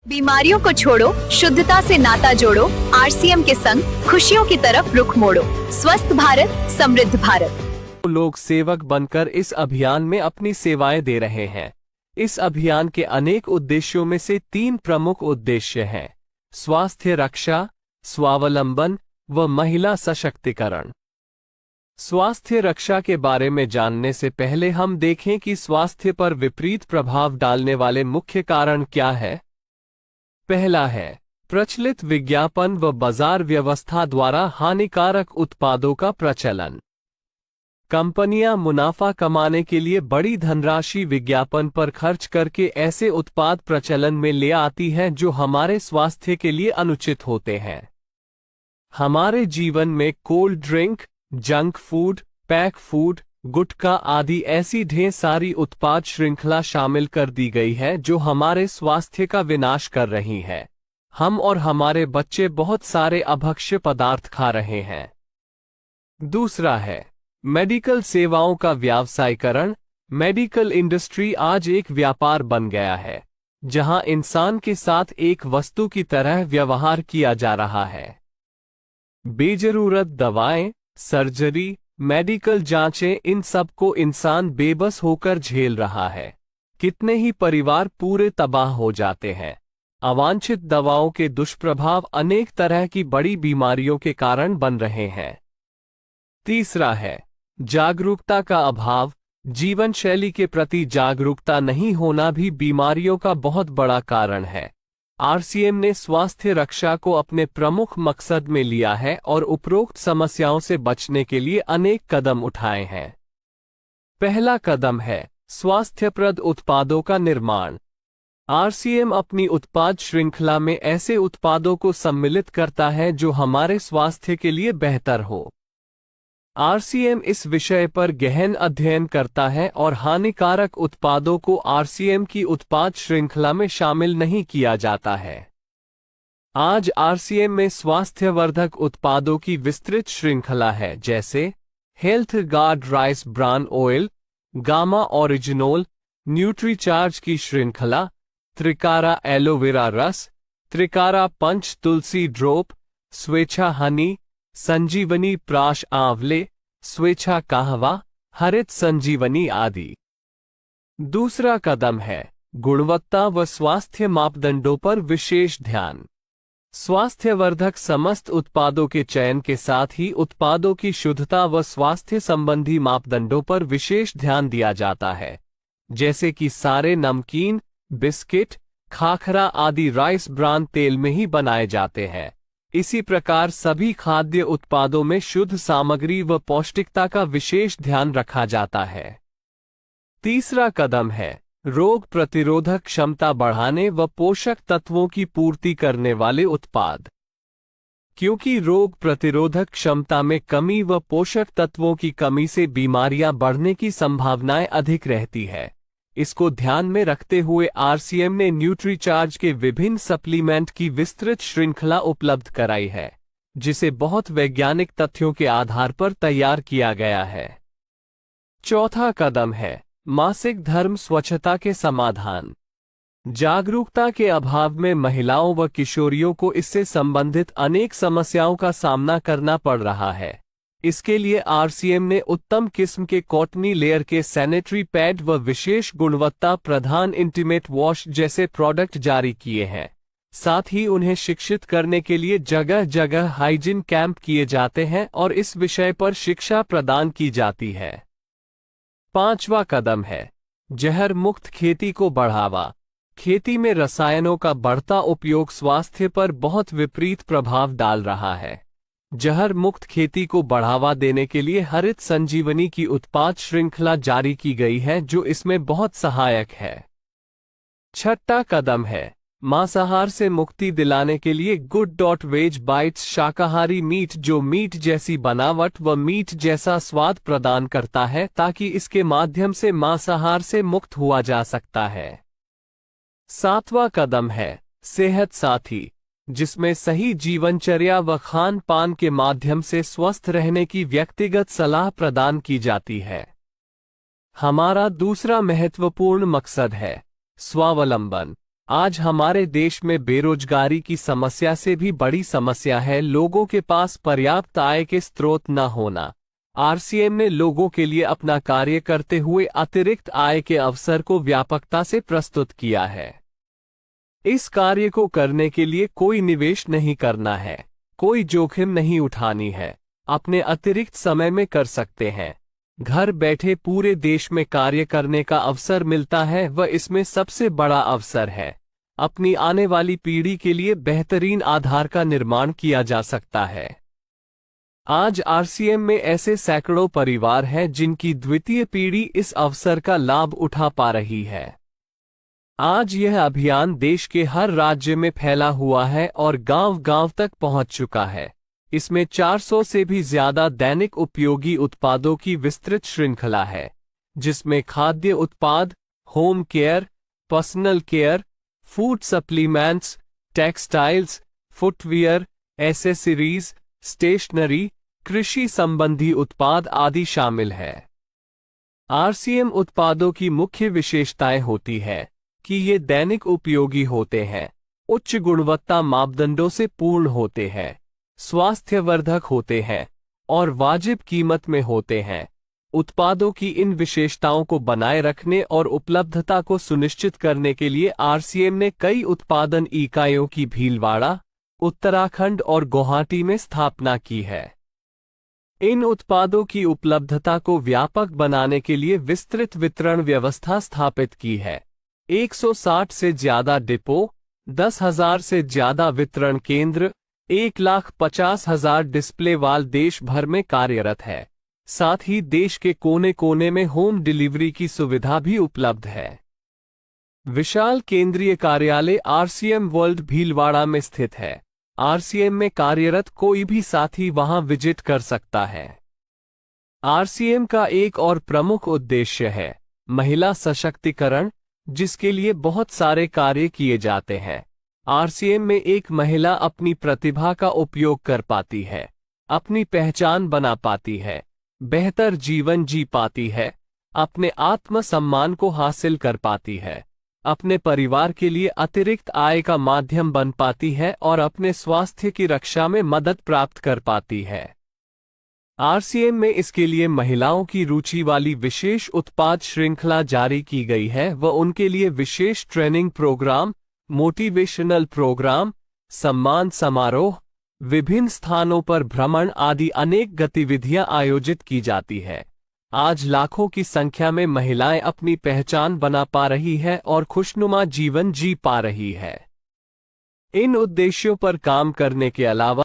बीमारियों को छोड़ो, शुद्धता से नाता जोड़ो। आरसीएम के संग खुशियों की तरफ रुख मोड़ो। स्वस्थ भारत, समृद्ध भारत। लोग सेवक बनकर इस अभियान में अपनी सेवाएं दे रहे हैं। इस अभियान के अनेक उद्देश्यों में से 3 प्रमुख उद्देश्य हैं: स्वास्थ्य रक्षा, स्वावलंबन व महिला सशक्तिकरण। स्वास्थ्य रक्षा के बारे में जानने से पहले हम देखें कि स्वास्थ्य पर विपरीत प्रभाव डालने वाले मुख्य कारण क्या है। पहला है प्रचलित विज्ञापन व बाजार व्यवस्था द्वारा हानिकारक उत्पादों का प्रचलन। कंपनियां मुनाफा कमाने के लिए बड़ी धनराशि विज्ञापन पर खर्च करके ऐसे उत्पाद प्रचलन में ले आती हैं जो हमारे स्वास्थ्य के लिए अनुचित होते हैं। हमारे जीवन में cold drink, junk food, pack food, gutkha आदि ऐसी ढेर सारी उत्पाद श्रृंखला शामिल कर दी गई है जो हमारे स्वास्थ्य का विनाश कर रही है। हम और हमारे बच्चे बहुत सारे अभक्ष्य पदार्थ खा रहे हैं। दूसरा है मेडिकल सेवाओं का व्यावसायीकरण। मेडिकल इंडस्ट्री आज एक व्यापार बन गया है, जहां इंसान के साथ एक वस्तु की तरह व्यवहार किया जा रहा है। बेजरूरत दवाएं, सर्जरी, मेडिकल जांचें, इन सब को इंसान बेबस होकर झेल रहा है। कितने ही परिवार पूरे तबाह हो जाते हैं। अवांछित दवाओं के दुष्प्रभाव अनेक तरह की बड़ी बीमारियों के कारण बन रहे हैं। तीसरा है जागरूकता का अभाव। जीवन शैली के प्रति जागरूकता नहीं होना भी बीमारियों का बहुत बड़ा कारण है। आरसीएम ने स्वास्थ्य रक्षा को अपने प्रमुख मकसद में लिया है और उपरोक्त समस्याओं से बचने के लिए अनेक कदम उठाए हैं। पहला कदम है स्वास्थ्यप्रद उत्पादों का निर्माण। आरसीएम अपनी उत्पाद श्रृंखला में ऐसे उत्पादों को सम्मिलित करता है जो हमारे स्वास्थ्य के लिए बेहतर हो। आरसीएम इस विषय पर गहन अध्ययन करता है और हानिकारक उत्पादों को आरसीएम की उत्पाद श्रृंखला में शामिल नहीं किया जाता है। आज आरसीएम में स्वास्थ्यवर्धक उत्पादों की विस्तृत श्रृंखला है, जैसे Health Guard rice bran oil, gamma oryzanol, Nutricharge की श्रृंखला, त्रिकारा एलोवेरा रस, त्रिकारा पंच तुलसी ड्रॉप, स्वेच्छा हनी, संजीवनी प्राश आंवले, स्वेच्छा कहवा, हरित संजीवनी आदि। दूसरा कदम है गुणवत्ता व स्वास्थ्य मापदंडों पर विशेष ध्यान। स्वास्थ्यवर्धक समस्त उत्पादों के चयन के साथ ही उत्पादों की शुद्धता व स्वास्थ्य संबंधी मापदंडों पर विशेष ध्यान दिया जाता है, जैसे कि सारे नमकीन, बिस्किट, खाखरा आदि राइस ब्रान तेल में ही बनाए जाते हैं। इसी प्रकार सभी खाद्य उत्पादों में शुद्ध सामग्री व पौष्टिकता का विशेष ध्यान रखा जाता है। तीसरा कदम है रोग प्रतिरोधक क्षमता बढ़ाने व पोषक तत्वों की पूर्ति करने वाले उत्पाद। क्योंकि रोग प्रतिरोधक क्षमता में कमी व पोषक तत्वों की कमी से बीमारियां बढ़ने की संभावनाएं अधिक रहती है, इसको ध्यान में रखते हुए आरसीएम ने न्यूट्रीचार्ज के विभिन्न सप्लीमेंट की विस्तृत श्रृंखला उपलब्ध कराई है, जिसे बहुत वैज्ञानिक तथ्यों के आधार पर तैयार किया गया है। चौथा कदम है मासिक धर्म स्वच्छता के समाधान। जागरूकता के अभाव में महिलाओं व किशोरियों को इससे संबंधित अनेक समस्याओं का सामना करना पड़ रहा है। इसके लिए आरसीएम ने उत्तम किस्म के कॉटनी लेयर के सैनिटरी पैड व विशेष गुणवत्ता प्रधान इंटीमेट वॉश जैसे प्रोडक्ट जारी किए हैं। साथ ही उन्हें शिक्षित करने के लिए जगह जगह हाइजीन कैंप किए जाते हैं और इस विषय पर शिक्षा प्रदान की जाती है। पांचवा कदम है जहर मुक्त खेती को बढ़ावा। खेती में रसायनों का बढ़ता उपयोग स्वास्थ्य पर बहुत विपरीत प्रभाव डाल रहा है। जहर मुक्त खेती को बढ़ावा देने के लिए हरित संजीवनी की उत्पाद श्रृंखला जारी की गई है, जो इसमें बहुत सहायक है। छठा कदम है मांसाहार से मुक्ति दिलाने के लिए गुड.वेज बाइट्स शाकाहारी मीट, जो मीट जैसी बनावट व मीट जैसा स्वाद प्रदान करता है, ताकि इसके माध्यम से मांसाहार से मुक्त हुआ जा सकता है। सातवां कदम है सेहत साथी, जिसमें सही जीवनचर्या व खान पान के माध्यम से स्वस्थ रहने की व्यक्तिगत सलाह प्रदान की जाती है। हमारा दूसरा महत्वपूर्ण मकसद है स्वावलंबन। आज हमारे देश में बेरोजगारी की समस्या से भी बड़ी समस्या है लोगों के पास पर्याप्त आय के स्रोत न होना। आरसीएम ने लोगों के लिए अपना कार्य करते हुए अतिरिक्त आय के अवसर को व्यापकता से प्रस्तुत किया है। इस कार्य को करने के लिए कोई निवेश नहीं करना है, कोई जोखिम नहीं उठानी है, अपने अतिरिक्त समय में कर सकते हैं। घर बैठे पूरे देश में कार्य करने का अवसर मिलता है व इसमें सबसे बड़ा अवसर है अपनी आने वाली पीढ़ी के लिए बेहतरीन आधार का निर्माण किया जा सकता है। आज आरसीएम में ऐसे सैकड़ों परिवार हैं जिनकी द्वितीय पीढ़ी इस अवसर का लाभ उठा पा रही है। आज यह अभियान देश के हर राज्य में फैला हुआ है और गांव-गांव तक पहुंच चुका है। इसमें 400 से भी ज्यादा दैनिक उपयोगी उत्पादों की विस्तृत श्रृंखला है, जिसमें खाद्य उत्पाद, home care, personal care, food supplements, textiles, footwear, accessories, stationery, कृषि संबंधी उत्पाद आदि शामिल है। आरसीएम उत्पादों की मुख्य विशेषताएं होती है कि ये दैनिक उपयोगी होते हैं, उच्च गुणवत्ता मापदंडों से पूर्ण होते हैं, स्वास्थ्यवर्धक होते हैं और वाजिब कीमत में होते हैं। उत्पादों की इन विशेषताओं को बनाए रखने और उपलब्धता को सुनिश्चित करने के लिए आरसीएम ने कई उत्पादन इकाइयों की भीलवाड़ा, उत्तराखंड और गुवाहाटी में स्थापना की है। इन उत्पादों की उपलब्धता को व्यापक बनाने के लिए विस्तृत वितरण व्यवस्था स्थापित की है। 160 से ज्यादा डिपो, 10,000 से ज्यादा वितरण केंद्र, 1,50,000 डिस्प्ले वाल देश भर में कार्यरत है। साथ ही देश के कोने कोने में होम डिलीवरी की सुविधा भी उपलब्ध है। विशाल केंद्रीय कार्यालय आरसीएम वर्ल्ड भीलवाड़ा में स्थित है। आरसीएम में कार्यरत कोई भी साथी वहां विजिट कर सकता है। आरसीएम का एक और प्रमुख उद्देश्य है महिला सशक्तिकरण, जिसके लिए बहुत सारे कार्य किए जाते हैं। आरसीएम में एक महिला अपनी प्रतिभा का उपयोग कर पाती है, अपनी पहचान बना पाती है, बेहतर जीवन जी पाती है, अपने आत्मसम्मान को हासिल कर पाती है, अपने परिवार के लिए अतिरिक्त आय का माध्यम बन पाती है और अपने स्वास्थ्य की रक्षा में मदद प्राप्त कर पाती है। आरसीएम में इसके लिए महिलाओं की रुचि वाली विशेष उत्पाद श्रृंखला जारी की गई है व उनके लिए विशेष ट्रेनिंग प्रोग्राम, मोटिवेशनल प्रोग्राम, सम्मान समारोह, विभिन्न स्थानों पर भ्रमण आदि अनेक गतिविधियां आयोजित की जाती है। आज लाखों की संख्या में महिलाएं अपनी पहचान बना पा रही है और खुशनुमा जीवन जी पा रही है। इन उद्देश्यों पर काम करने के अलावा